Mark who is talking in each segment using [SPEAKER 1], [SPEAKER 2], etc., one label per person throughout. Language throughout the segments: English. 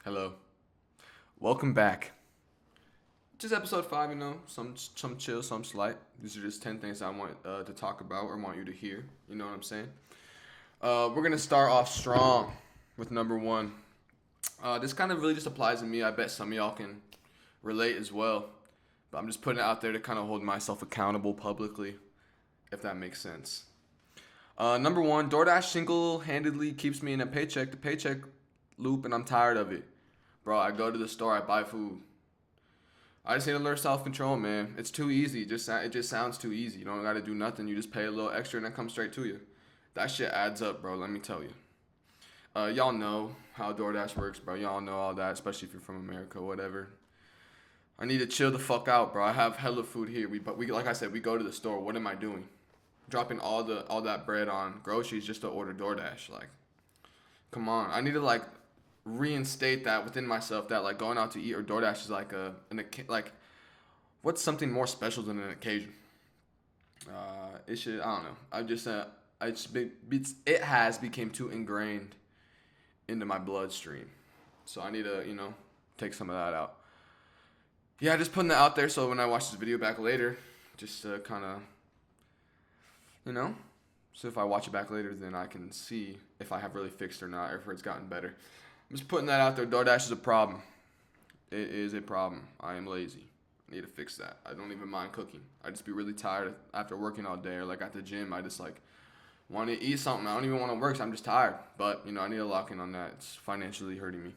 [SPEAKER 1] Hello. Welcome back. Just episode 5, some chill, some slight. These are just 10 things I want to talk about or want you to hear. You know what I'm saying? We're going to start off strong with number 1. This kind of really just applies to me. I bet some of y'all can relate as well. But I'm just putting it out there to kind of hold myself accountable publicly, if that makes sense. Number 1, DoorDash single-handedly keeps me in a paycheck loop, and I'm tired of it. Bro, I go to the store, I buy food. I just need to learn self-control, man. It's too easy. It just sounds too easy. You don't got to do nothing. You just pay a little extra and it comes straight to you. That shit adds up, bro. Let me tell you. Y'all know how DoorDash works, bro. Y'all know all that, especially if you're from America, whatever. I need to chill the fuck out, bro. I have hella food here. We like I said, we go to the store. What am I doing? Dropping all that bread on groceries just to order DoorDash. Like, come on. I need to reinstate that within myself that like going out to eat or DoorDash is like like what's something more special than an occasion? It should I don't know. It has became too ingrained into my bloodstream, so I need to take some of that out. Yeah, just putting that out there so when I watch this video back later, just kind of you know. So if I watch it back later, then I can see if I have really fixed or not, or if it's gotten better. I'm just putting that out there. DoorDash is a problem. It is a problem. I am lazy. I need to fix that. I don't even mind cooking. I just be really tired after working all day or like at the gym. I just like want to eat something. I don't even want to work, so I'm just tired. But I need to lock in on that. It's financially hurting me.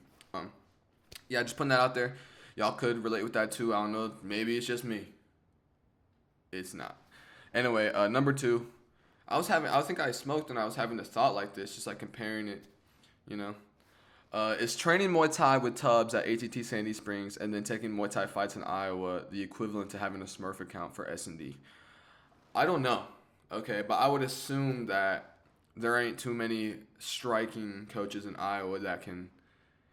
[SPEAKER 1] Yeah, just putting that out there. Y'all could relate with that too. I don't know. Maybe it's just me. It's not. Anyway, number 2. I think I smoked and I was having the thought like this, just like comparing it, you know. Is training Muay Thai with Tubbs at ATT Sandy Springs and then taking Muay Thai fights in Iowa the equivalent to having a Smurf account for S&D? I don't know, okay, but I would assume that there ain't too many striking coaches in Iowa that can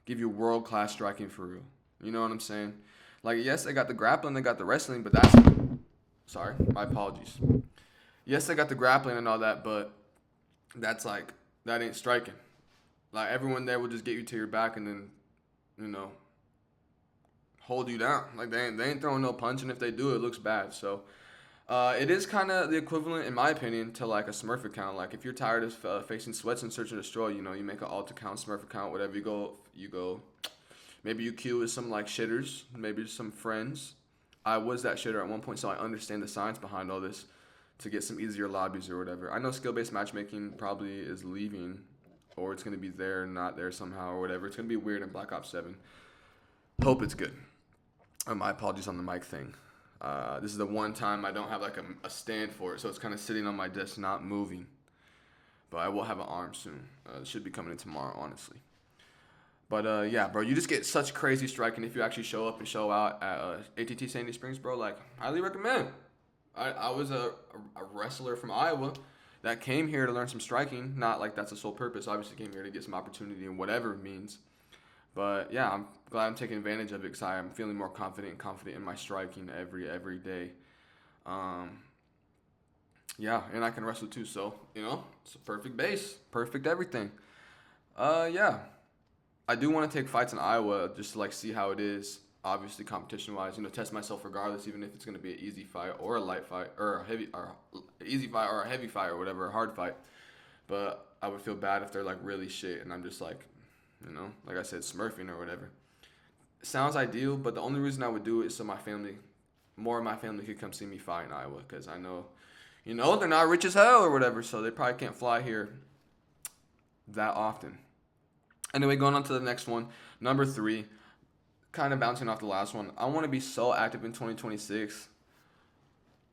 [SPEAKER 1] give you world-class striking for real. You know what I'm saying? Like, yes, they got the grappling, they got the wrestling, but that's... Sorry, my apologies. Yes, they got the grappling and all that, but that ain't striking. Like, everyone there will just get you to your back and then, hold you down. Like, they ain't throwing no punch, and if they do, it looks bad. So, it is kind of the equivalent, in my opinion, to, like, a Smurf account. Like, if you're tired of facing sweats and search and destroy, you make an alt account, Smurf account, whatever. You go. Maybe you queue with some, like, shitters. Maybe some friends. I was that shitter at one point, so I understand the science behind all this to get some easier lobbies or whatever. I know skill-based matchmaking probably is leaving, or it's going to be there and not there somehow or whatever. It's going to be weird in Black Ops 7. Hope it's good. My apologies on the mic thing. This is the one time I don't have like a stand for it, so it's kind of sitting on my desk not moving. But I will have an arm soon. It should be coming in tomorrow, honestly. But yeah, bro, you just get such crazy striking if you actually show up and show out at ATT Sandy Springs, bro. Like, highly recommend. I was a wrestler from Iowa that came here to learn some striking. Not like that's the sole purpose. Obviously, came here to get some opportunity in whatever it means. But yeah, I'm glad I'm taking advantage of it because I'm feeling more confident in my striking every day. Yeah, and I can wrestle too, so it's a perfect base, perfect everything. Yeah, I do want to take fights in Iowa just to like see how it is. Obviously, competition wise, test myself regardless, even if it's gonna be an easy fight or a light fight or a heavy or easy fight or a heavy fight or whatever, a hard fight. But I would feel bad if they're like really shit and I'm just like, like I said, smurfing or whatever. It sounds ideal, but the only reason I would do it is so more of my family could come see me fight in Iowa because I know, they're not rich as hell or whatever, so they probably can't fly here that often. Anyway, going on to the next one, number 3, kind of bouncing off the last one. I want to be so active in 2026.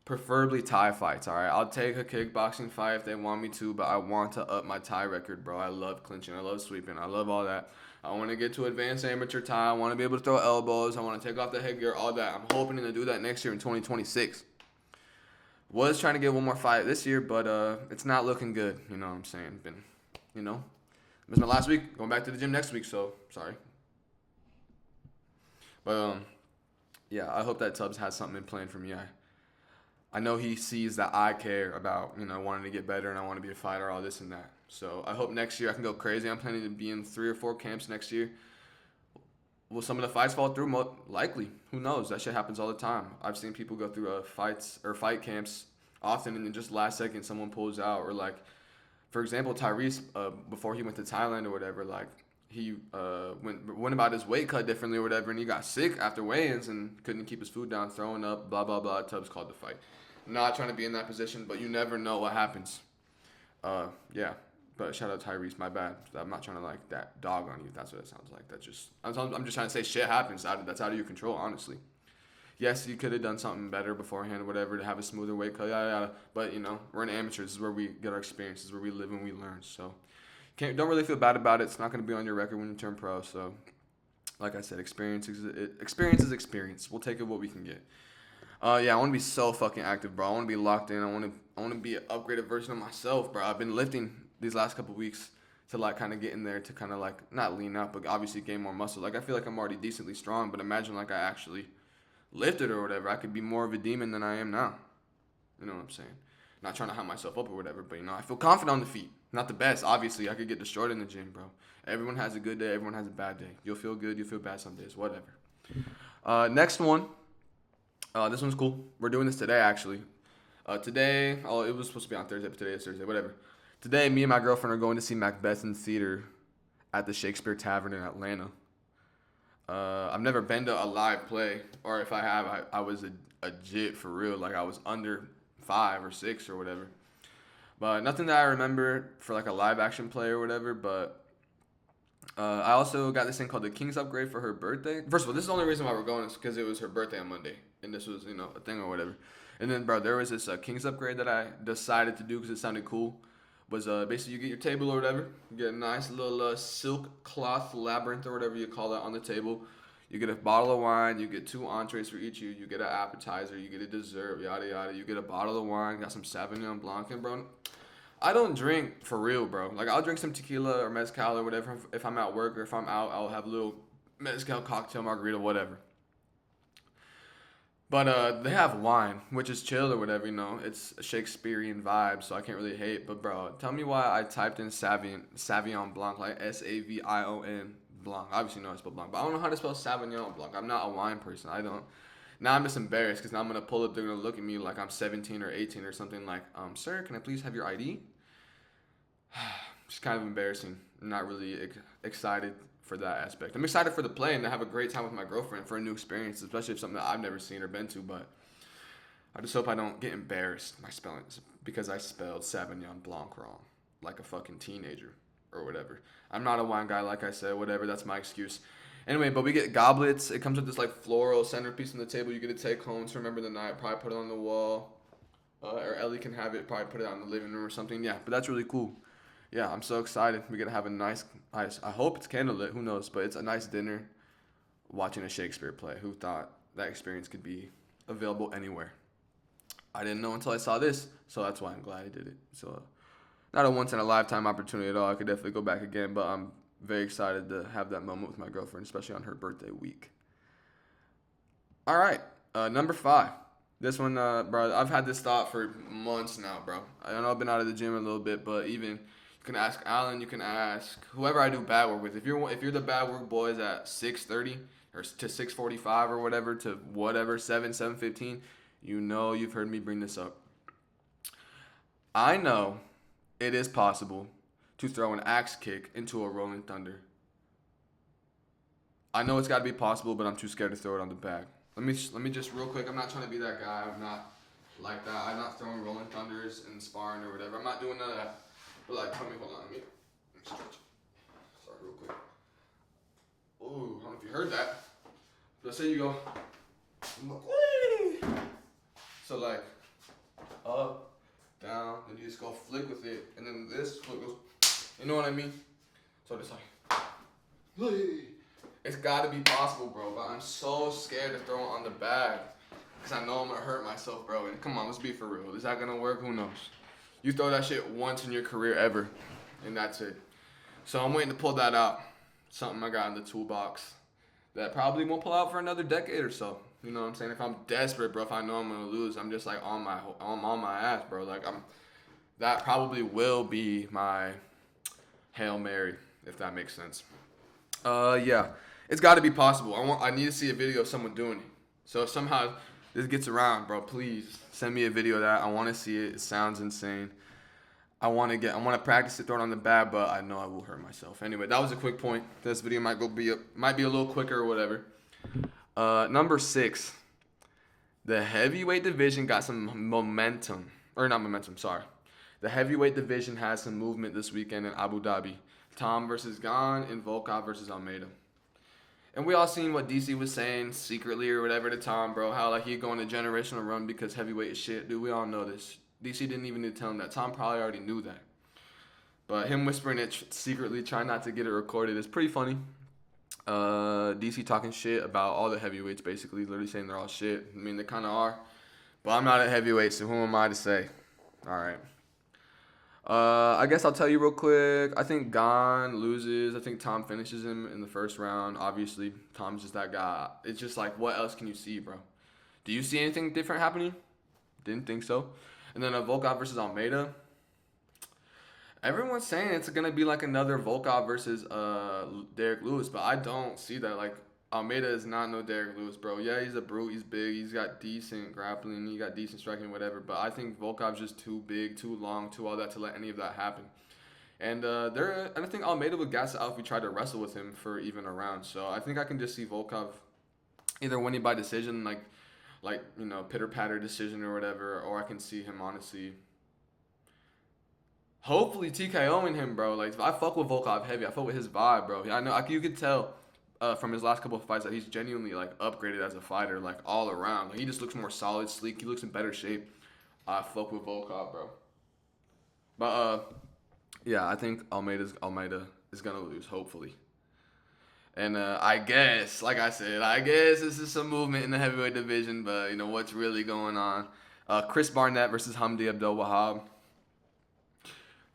[SPEAKER 1] Preferably Thai fights, all right? I'll take a kickboxing fight if they want me to, but I want to up my Thai record, bro. I love clinching. I love sweeping. I love all that. I want to get to advanced amateur Thai. I want to be able to throw elbows. I want to take off the headgear, all that. I'm hoping to do that next year in 2026. Was trying to get one more fight this year, but it's not looking good. You know what I'm saying? It was my last week. Going back to the gym next week, so sorry. But yeah, I hope that Tubbs has something in plan for me. I know he sees that I care about, wanting to get better and I want to be a fighter, all this and that. So I hope next year I can go crazy. I'm planning to be in 3 or 4 camps next year. will some of the fights fall through? Likely. Who knows? That shit happens all the time. I've seen people go through fight camps often, and then just last second someone pulls out, or like, for example, Tyrese, before he went to Thailand or whatever, like he went about his weight cut differently or whatever, and he got sick after weigh-ins and couldn't keep his food down, throwing up, blah blah blah. Tubbs called the fight. Not trying to be in that position, but you never know what happens. Yeah. But shout out Tyrese, my bad. I'm not trying to like that dog on you. If that's what it sounds like. I'm just trying to say shit happens. That's out of your control, honestly. Yes, you could have done something better beforehand or whatever to have a smoother weight cut, yada yada. But you know, we're an amateur. This is where we get our experience. This is where we live and we learn. So, don't really feel bad about it. It's not going to be on your record when you turn pro. So, like I said, experience is experience. We'll take it what we can get. Yeah, I want to be so fucking active, bro. I want to be locked in. I want to be an upgraded version of myself, bro. I've been lifting these last couple weeks to like kind of get in there to kind of like not lean out, but obviously gain more muscle. Like I feel like I'm already decently strong, but imagine like I actually lifted or whatever. I could be more of a demon than I am now. You know what I'm saying? Not trying to hype myself up or whatever, but you know, I feel confident on the feet. Not the best, obviously. I could get destroyed in the gym, bro. Everyone has a good day. Everyone has a bad day. You'll feel good. You'll feel bad some days. Whatever. Next one. This one's cool. We're doing this today, actually. Today, it was supposed to be on Thursday, but today is Thursday. Whatever. Today, me and my girlfriend are going to see Macbeth in the theater at the Shakespeare Tavern in Atlanta. I've never been to a live play, or if I have, I was a jit for real. Like I was under 5 or 6 or whatever. But nothing that I remember for like a live action play or whatever. But I also got this thing called the King's Upgrade for her birthday. First of all, this is the only reason why we're going is because it was her birthday on Monday, and this was a thing or whatever. And then, bro, there was this King's Upgrade that I decided to do because it sounded cool. Was basically you get your table or whatever, you get a nice little silk cloth labyrinth or whatever you call that on the table. You get a bottle of wine, you get 2 entrees for each you get an appetizer, you get a dessert, yada yada. You get a bottle of wine, got some Sauvignon Blanc, and bro, I don't drink for real, bro. Like I'll drink some tequila or mezcal or whatever if I'm at work, or if I'm out, I'll have a little mezcal cocktail, margarita, whatever. But they have wine, which is chill or whatever, It's a Shakespearean vibe, so I can't really hate. But, bro, tell me why I typed in Sauvignon Blanc, like Savion Blanc. Obviously, you know how to spell Blanc, but I don't know how to spell Sauvignon Blanc. I'm not a wine person. I don't. Now I'm just embarrassed because now I'm going to pull up. They're going to look at me like I'm 17 or 18 or something like, sir, can I please have your ID? Just kind of embarrassing. I'm not really excited for that aspect. I'm excited for the play and to have a great time with my girlfriend for a new experience, especially if something that I've never seen or been to, but I just hope I don't get embarrassed by spelling because I spelled Sauvignon Blanc wrong, like a fucking teenager or whatever. I'm not a wine guy, like I said, whatever, that's my excuse. Anyway, but we get goblets. It comes with this like floral centerpiece on the table you get to take home to remember the night, probably put it on the wall, or Ellie can have it, probably put it out in the living room or something. Yeah, but that's really cool. Yeah, I'm so excited. We're going to have a nice, I hope it's candlelit, who knows, but it's a nice dinner watching a Shakespeare play. Who thought that experience could be available anywhere? I didn't know until I saw this, so that's why I'm glad I did it. So, not a once-in-a-lifetime opportunity at all. I could definitely go back again, but I'm very excited to have that moment with my girlfriend, especially on her birthday week. All right, number 5. This one, bro, I've had this thought for months now, bro. I know I've been out of the gym a little bit, but even... You can ask Alan. You can ask whoever I do bad work with. If you're the bad work boys at 6:30 or to 6:45 or whatever to whatever 7:15, you've heard me bring this up. I know it is possible to throw an axe kick into a rolling thunder. I know it's got to be possible, but I'm too scared to throw it on the bag. Let me just real quick. I'm not trying to be that guy. I'm not like that. I'm not throwing rolling thunders and sparring or whatever. I'm not doing none of that. But like, tell me, hold on, let me stretch. Sorry, real quick. Ooh, I don't know if you heard that. Let's say you go, whee! So like, up, down, then you just go flick with it, and then this flick goes, you know what I mean? So it's like, whee! It's gotta be possible, bro, but I'm so scared to throw it on the bag, because I know I'm gonna hurt myself, bro, and come on, let's be for real. Is that gonna work? Who knows? You throw that shit once in your career ever, and that's it. So I'm waiting to pull that out. Something I got in the toolbox that probably won't pull out for another decade or so. You know what I'm saying? If I'm desperate, bro, if I know I'm gonna lose, I'm just like I'm on my ass, bro. Like that probably will be my Hail Mary, if that makes sense. Yeah. It's got to be possible. I need to see a video of someone doing it. So if somehow this gets around, bro, please send me a video of that. I want to see it. It sounds insane. I want to practice it, throw it on the bat, but I know I will hurt myself. Anyway, that was a quick point. This video might be a little quicker or whatever. Number 6, the heavyweight division got some momentum, or not momentum. Sorry, the heavyweight division has some movement this weekend in Abu Dhabi. Tom versus Gan and Volkov versus Almeida. And we all seen what DC was saying secretly or whatever to Tom, bro. How like he going a generational run because heavyweight is shit, dude. We all know this. DC didn't even need to tell him that. Tom probably already knew that. But him whispering it secretly, trying not to get it recorded, is pretty funny. DC talking shit about all the heavyweights, basically, literally saying they're all shit. I mean, they kind of are. But I'm not a heavyweight, so who am I to say? All right. I guess I'll tell you real quick. I think Gon loses. I think Tom finishes him in the first round. Obviously, Tom's just that guy. It's just like, what else can you see, bro? Do you see anything different happening? Didn't think so. And then Volkov versus Almeida. Everyone's saying it's going to be like another Volkov versus Derek Lewis, but I don't see that. Like, Almeida is not no Derek Lewis, bro. Yeah, he's a brute. He's big. He's got decent grappling. He got decent striking, whatever. But I think Volkov's just too big, too long, too all that to let any of that happen. And I think Almeida would gas it out if we tried to wrestle with him for even a round. So I think I can just see Volkov either winning by decision, like pitter-patter decision or whatever, or I can see him honestly, hopefully TKOing him, bro. Like, I fuck with Volkov heavy. I fuck with his vibe, bro. I know you could tell from his last couple of fights that he's genuinely like upgraded as a fighter, like all around. Like, he just looks more solid, sleek. He looks in better shape. I fuck with Volkov, bro. But yeah, I think Almeida is gonna lose, hopefully. And I guess, like I said, this is some movement in the heavyweight division, but what's really going on? Chris Barnett versus Hamdi Abdel-Wahab.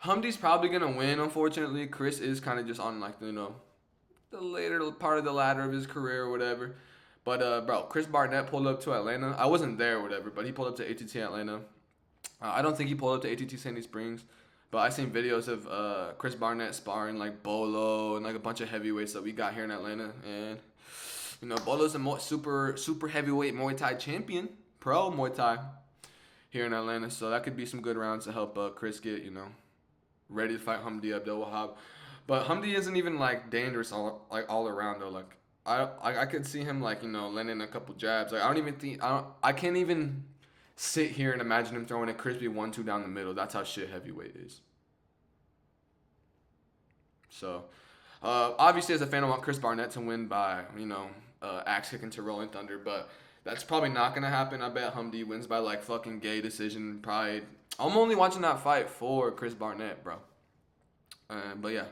[SPEAKER 1] Hamdi's probably gonna win, unfortunately. Chris is kind of just on like the later part of the ladder of his career or whatever. But bro, Chris Barnett pulled up to Atlanta. I wasn't there or whatever, but he pulled up to ATT Atlanta. I don't think he pulled up to ATT Sandy Springs, but I seen videos of Chris Barnett sparring like Bolo and like a bunch of heavyweights that we got here in Atlanta. And Bolo's a super heavyweight Muay Thai champion, pro Muay Thai here in Atlanta. So that could be some good rounds to help Chris get ready to fight Hamdi Abdel-Wahab. But Hamdi isn't even like dangerous all around though. Like I could see him like landing a couple jabs. Like I can't even sit here and imagine him throwing a crispy 1-2 down the middle. That's how shit heavyweight is. So obviously as a fan, I want Chris Barnett to win by axe kicking to Rolling Thunder, but that's probably not gonna happen. I bet Hamdi wins by like fucking gay decision. Probably. I'm only watching that fight for Chris Barnett, bro. But yeah,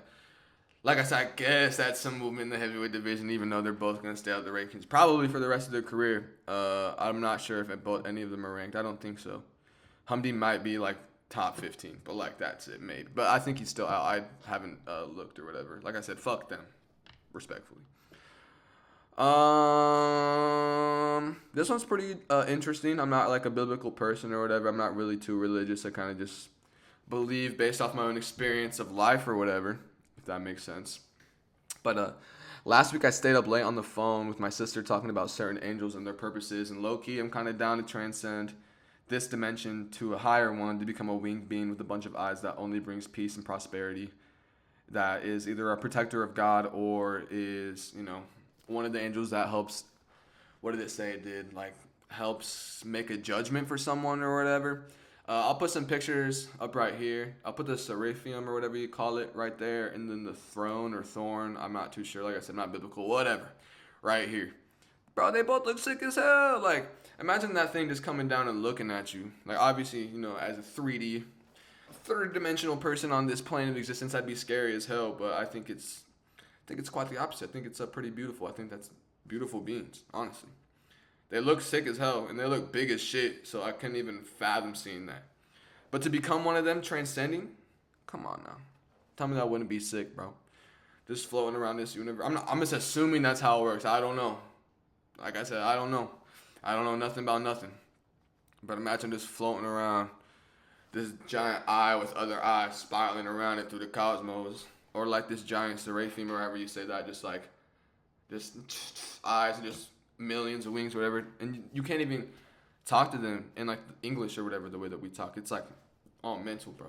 [SPEAKER 1] like I said, I guess that's some movement in the heavyweight division, even though they're both going to stay out of the rankings probably for the rest of their career. I'm not sure if any of them are ranked. I don't think so. Hamdi might be like top 15, but like that's it, maybe. But I think he's still out. I haven't looked or whatever. Like I said, fuck them, respectfully. This one's pretty interesting. I'm not like a biblical person or whatever. I'm not really too religious. I kind of just believe based off my own experience of life or whatever, if that makes sense. But last week I stayed up late on the phone with my sister talking about certain angels and their purposes, and low-key I'm kind of down to transcend this dimension to a higher one, to become a winged being with a bunch of eyes that only brings peace and prosperity, that is either a protector of God or is one of the angels that helps, what did it say it did? Like, helps make a judgment for someone or whatever. I'll put some pictures up right here. I'll put the seraphim or whatever you call it right there, and then the throne or thorn. I'm not too sure. Like I said, not biblical. Whatever. Right here. Bro, they both look sick as hell. Like, imagine that thing just coming down and looking at you. Like, obviously, as a 3D, third-dimensional person on this plane of existence, that'd be scary as hell. But I think it's quite the opposite. I think it's pretty beautiful. I think that's beautiful beings, honestly. They look sick as hell, and they look big as shit, so I couldn't even fathom seeing that. But to become one of them, transcending, come on now. Tell me that wouldn't be sick, bro. Just floating around this universe. I'm just assuming that's how it works. I don't know. Like I said, I don't know. I don't know nothing about nothing. But imagine just floating around this giant eye with other eyes spiraling around it through the cosmos. Or like this giant seraphim, or however you say that, just just eyes and just millions of wings, whatever, and you can't even talk to them in like English or whatever the way that we talk. It's like all mental, bro.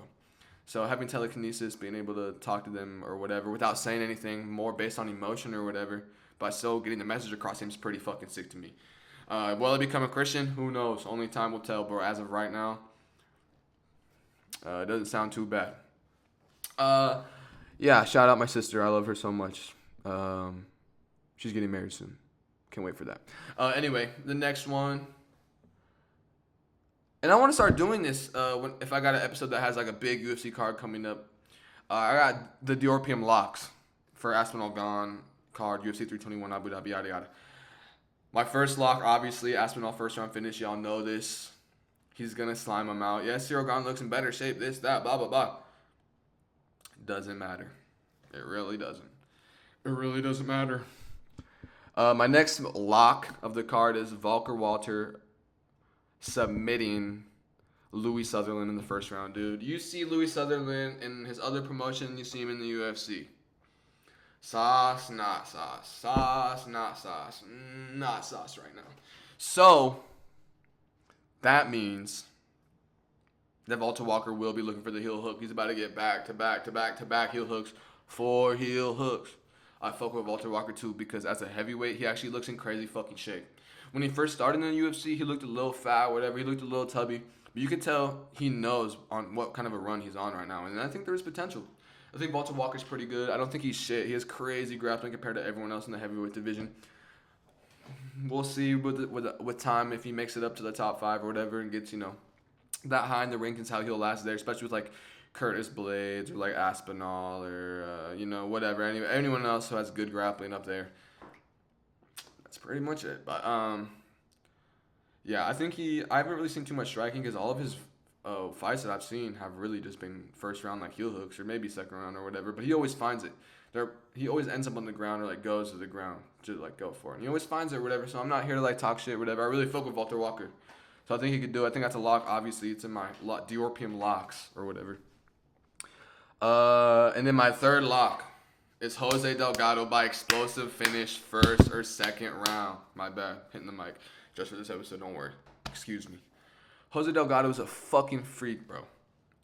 [SPEAKER 1] So having telekinesis, being able to talk to them or whatever without saying anything, more based on emotion or whatever, but still getting the message across seems pretty fucking sick to me. Will I become a Christian? Who knows? Only time will tell, bro. As of right now, it doesn't sound too bad. Yeah, shout out my sister. I love her so much. She's getting married soon. Can't wait for that. Anyway, the next one. And I want to start doing this if I got an episode that has like a big UFC card coming up. I got the DIORPIUM locks for Aspinall Gone card, UFC 321, Abu Dhabi, yada yada. My first lock, obviously, Aspinall first round finish. Y'all know this. He's going to slime him out. Yeah, Cyril Gane looks in better shape, this, that, blah, blah, blah. Doesn't matter. It really doesn't. It really doesn't matter. My next lock of the card is Volker Walter submitting Louis Sutherland in the first round, dude. You see Louis Sutherland in his other promotion, you see him in the UFC. Sauce, not sauce. Sauce, not sauce. Not sauce right now. So, that means that Walter Walker will be looking for the heel hook. He's about to get back to back heel hooks. 4 heel hooks. I fuck with Walter Walker too because as a heavyweight, he actually looks in crazy fucking shape. When he first started in the UFC, he looked a little fat, whatever. He looked a little tubby. But you can tell he knows on what kind of a run he's on right now. And I think there is potential. I think Walter Walker's pretty good. I don't think he's shit. He has crazy grappling compared to everyone else in the heavyweight division. We'll see with time if he makes it up to the top 5 or whatever and gets, that high in the rankings, how he'll last there, especially with, like, Curtis Blades or, like, Aspinall or, whatever. Anyone else who has good grappling up there. That's pretty much it. But, yeah, I think I haven't really seen too much striking because all of his fights that I've seen have really just been first round, like, heel hooks or maybe second round or whatever. But he always finds it. He always ends up on the ground or, like, goes to the ground to, like, go for it. And he always finds it or whatever. So I'm not here to, like, talk shit or whatever. I really fuck with Walter Walker. So I think he could do it. I think that's a lock. Obviously, it's in my DIORPIUM locks or whatever. And then my third lock is Jose Delgado by explosive finish first or second round. My bad. Hitting the mic just for this episode. Don't worry. Excuse me. Jose Delgado is a fucking freak, bro.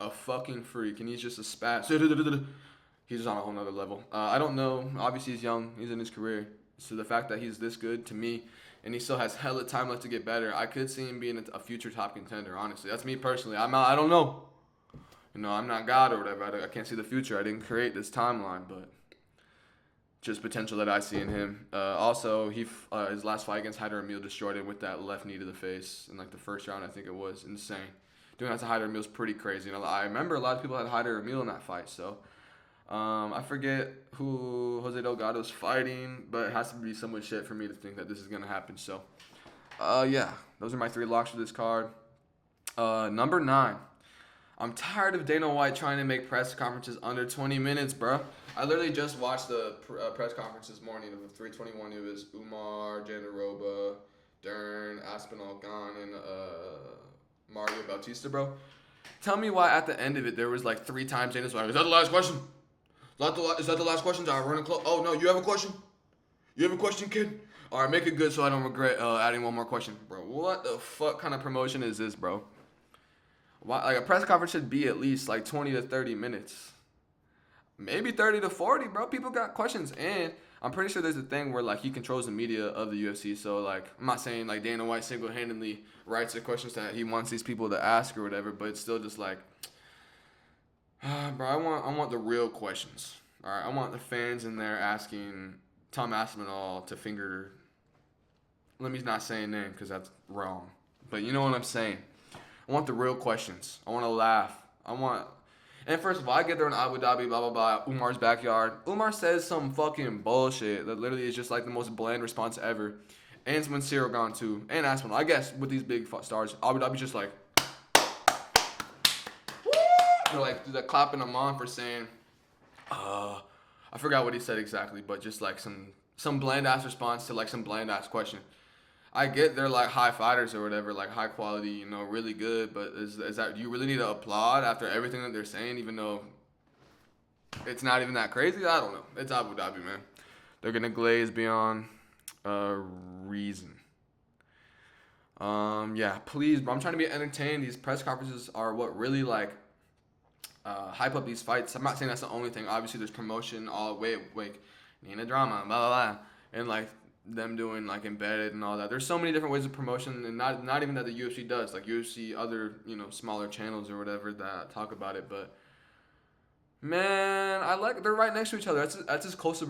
[SPEAKER 1] A fucking freak. And he's just a spat. He's just on a whole nother level. I don't know. Obviously, he's young. He's in his career. So the fact that he's this good to me, and he still has hella time left to get better, I could see him being a future top contender, honestly. That's me personally. I don't know. I'm not God or whatever. I can't see the future. I didn't create this timeline, but just potential that I see in him. Also, his last fight against Haider Emil destroyed him with that left knee to the face in, like, the first round, I think it was. Insane. Doing that to Haider Emil is pretty crazy. I remember a lot of people had Haider Emil in that fight, so... I forget who Jose Delgado's fighting, but it has to be someone shit for me to think that this is going to happen. So, yeah, those are my 3 locks for this card. Number 9. I'm tired of Dana White trying to make press conferences under 20 minutes, bro. I literally just watched the press conference this morning of the 321. It was Umar, Jandaroba, Dern, Aspinall Gane, and Mario Bautista, bro. Tell me why at the end of it there was like 3 times Dana's like, is that the last question? Is that the last question? Are running close? Oh, no, you have a question? You have a question, kid? All right, make it good so I don't regret adding one more question. Bro, what the fuck kind of promotion is this, bro? Why, like, a press conference should be at least, like, 20 to 30 minutes. Maybe 30 to 40, bro. People got questions. And I'm pretty sure there's a thing where, like, he controls the media of the UFC. So, like, I'm not saying, like, Dana White single-handedly writes the questions that he wants these people to ask or whatever. But it's still just, like... bro, I want the real questions. All right, I want the fans in there asking Tom Aspinall to finger. Let me not say a name because that's wrong. But you know what I'm saying. I want the real questions. I want to laugh. And first of all, I get there in Abu Dhabi, blah, blah, blah, Umar's backyard. Umar says some fucking bullshit that literally is just like the most bland response ever. And when Cyril Gane too, and Aspinall. I guess with these big stars, Abu Dhabi's just like. They're clapping him on for saying, I forgot what he said exactly, but just like some bland ass response to like some bland ass question. I get they're like high fighters or whatever, like high quality, really good, but is that, do you really need to applaud after everything that they're saying, even though it's not even that crazy? I don't know. It's Abu Dhabi, man. They're gonna glaze beyond reason. Yeah, please, bro. I'm trying to be entertained. These press conferences are what really like hype up these fights. I'm not saying that's the only thing. Obviously, there's promotion, all wait, Nina drama, blah blah blah, and like them doing like embedded and all that. There's so many different ways of promotion, and not even that the UFC does. Like UFC, other smaller channels or whatever that talk about it. But man, I like they're right next to each other. That's as close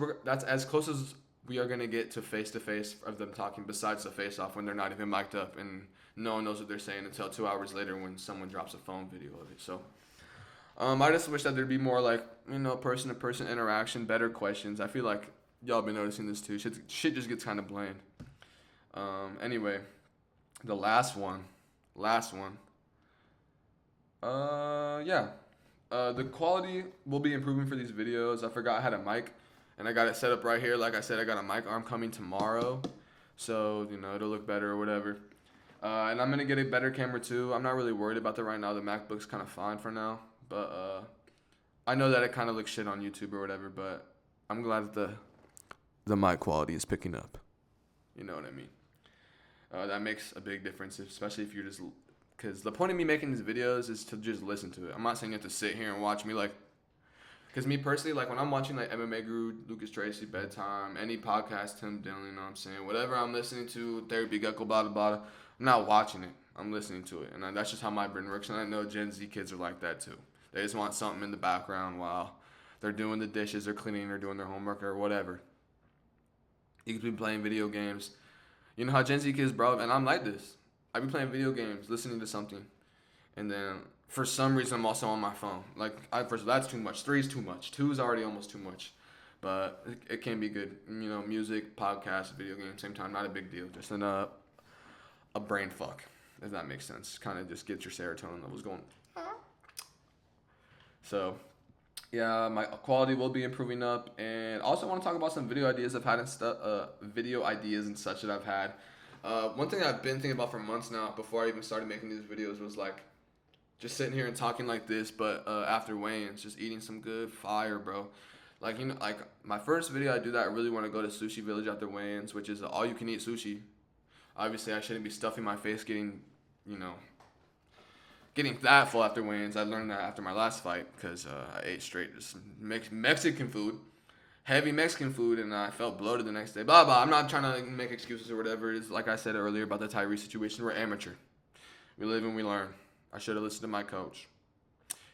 [SPEAKER 1] as we are gonna get to face of them talking. Besides the face off when they're not even mic'd up and no one knows what they're saying until 2 hours later when someone drops a phone video of it. So. I just wish that there'd be more like person to person interaction, better questions. I feel like y'all been noticing this too. Shit just gets kind of bland. Anyway, the last one. Yeah. The quality will be improving for these videos. I forgot I had a mic, and I got it set up right here. Like I said, I got a mic arm coming tomorrow, so it'll look better or whatever. And I'm gonna get a better camera too. I'm not really worried about that right now. The MacBook's kind of fine for now. But I know that it kind of looks shit on YouTube or whatever, but I'm glad that the mic quality is picking up. You know what I mean? That makes a big difference, especially if you're just... Because the point of me making these videos is to just listen to it. I'm not saying you have to sit here and watch me like... Because me personally, like when I'm watching like MMA Guru, Lucas Tracy, Bedtime, any podcast, Tim Dillon, you know what I'm saying? Whatever I'm listening to, Therapy Gecko, blah, blah, blah. I'm not watching it. I'm listening to it. And that's just how my brain works. And I know Gen Z kids are like that too. They just want something in the background while they're doing the dishes or cleaning or doing their homework or whatever. You could be playing video games. You know how Gen Z kids, bro, and I'm like this. I be playing video games, listening to something. And then for some reason, I'm also on my phone. Like, first of all, that's too much. 3 is too much. 2 is already almost too much. But it can be good. Music, podcast, video game, same time. Not a big deal. Just a brain fuck, if that makes sense. Kind of just get your serotonin levels going. So, yeah, my quality will be improving up, and also want to talk about some video ideas I've had and video ideas and such that I've had. One thing I've been thinking about for months now, before I even started making these videos, was like just sitting here and talking like this, but after weigh-ins, just eating some good fire, bro. Like like my first video I do that, I really want to go to Sushi Village after weigh-ins, which is all you can eat sushi. Obviously, I shouldn't be stuffing my face, getting that full after weigh-ins. I learned that after my last fight because I ate straight just Mexican food, heavy Mexican food, and I felt bloated the next day. Blah, blah. I'm not trying to make excuses or whatever. It's like I said earlier about the Tyree situation. We're amateur. We live and we learn. I should have listened to my coach.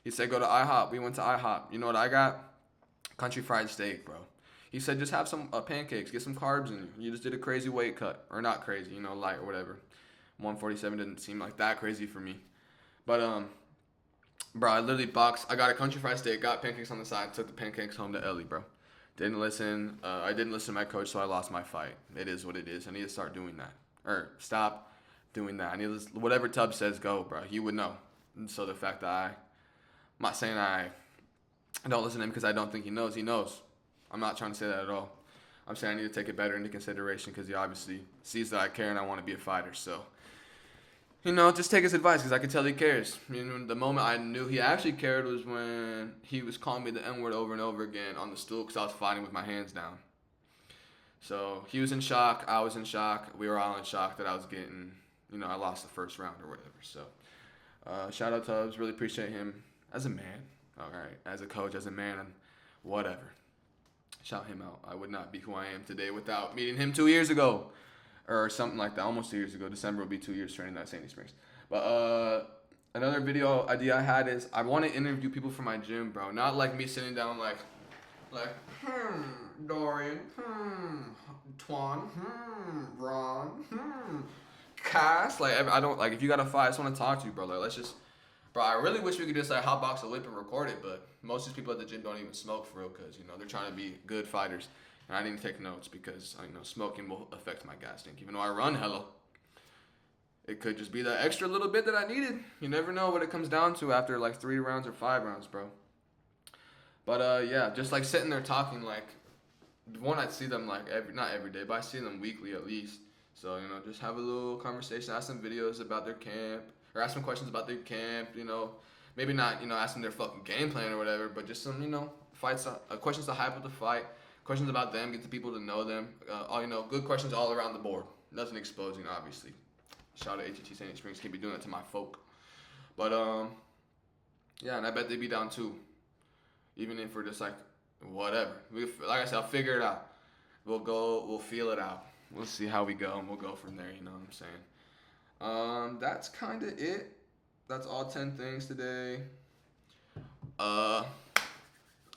[SPEAKER 1] He said go to IHOP. We went to IHOP. You know what I got? Country fried steak, bro. He said just have some pancakes. Get some carbs in you. You just did a crazy weight cut. Or not crazy, light or whatever. 147 didn't seem like that crazy for me. But, bro, I literally I got a country fried steak, got pancakes on the side, took the pancakes home to Ellie, bro. Didn't listen. I didn't listen to my coach, so I lost my fight. It is what it is. I need to start doing that. Or stop doing that. I need to, whatever Tubbs says, go, bro. He would know. And so the fact that I'm not saying I don't listen to him because I don't think he knows. He knows. I'm not trying to say that at all. I'm saying I need to take it better into consideration because he obviously sees that I care and I want to be a fighter, so... just take his advice because I could tell he cares. The moment I knew he actually cared was when he was calling me the N-word over and over again on the stool because I was fighting with my hands down. So he was in shock. I was in shock. We were all in shock that I was getting, I lost the first round or whatever. So shout out Tubbs. Really appreciate him as a man. All right. As a coach, as a man, and whatever. Shout him out. I would not be who I am today without meeting him 2 years ago. Or something like that, almost 2 years ago. December will be 2 years training at Sandy Springs. But another video idea I had is I want to interview people from my gym, bro. Not like me sitting down like, Dorian, Twan, Ron, Cass. Like, I don't, like, if you got a fight, I just want to talk to you, bro. Like, let's just, bro, I really wish we could just, like, hotbox a whip and record it, but most of these people at the gym don't even smoke for real because, they're trying to be good fighters. And I didn't take notes because smoking will affect my gas tank. Even though I run hella, it could just be that extra little bit that I needed. You never know what it comes down to after like 3 rounds or 5 rounds, bro. But yeah, just like sitting there talking, like one, I'd see them like not every day, but I see them weekly at least. So just have a little conversation, ask them videos about their camp, or ask them questions about their camp. Maybe not ask them their fucking game plan or whatever, but just some fights, questions to hype up the fight. Questions about them, get the people to know them. All good questions all around the board. Nothing exposing, obviously. Shout out to ATT Sandy Springs. Can't be doing that to my folk. But yeah, and I bet they'd be down too. Even if we're just like, whatever. Like I said, I'll figure it out. We'll feel it out. We'll see how we go, and we'll go from there. You know what I'm saying? That's kind of it. That's all 10 things today.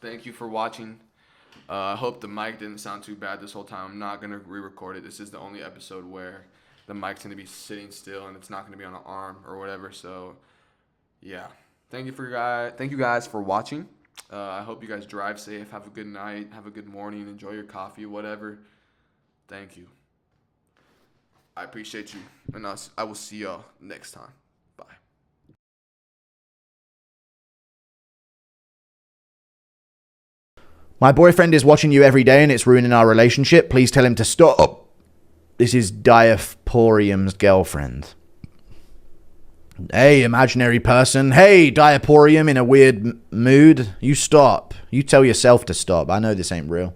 [SPEAKER 1] Thank you for watching. I hope the mic didn't sound too bad this whole time. I'm not going to re-record it. This is the only episode where the mic's going to be sitting still and it's not going to be on an arm or whatever. So, yeah. Thank you guys for watching. I hope you guys drive safe. Have a good night. Have a good morning. Enjoy your coffee, whatever. Thank you. I appreciate you. And I will see y'all next time. Bye.
[SPEAKER 2] My boyfriend is watching you every day and it's ruining our relationship. Please tell him to stop. This is DIORPIUM's girlfriend. Hey, imaginary person. Hey, DIORPIUM in a weird mood. You stop. You tell yourself to stop. I know this ain't real.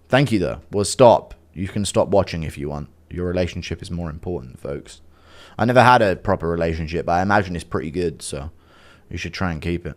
[SPEAKER 2] Thank you, though. Well, stop. You can stop watching if you want. Your relationship is more important, folks. I never had a proper relationship, but I imagine it's pretty good, so you should try and keep it.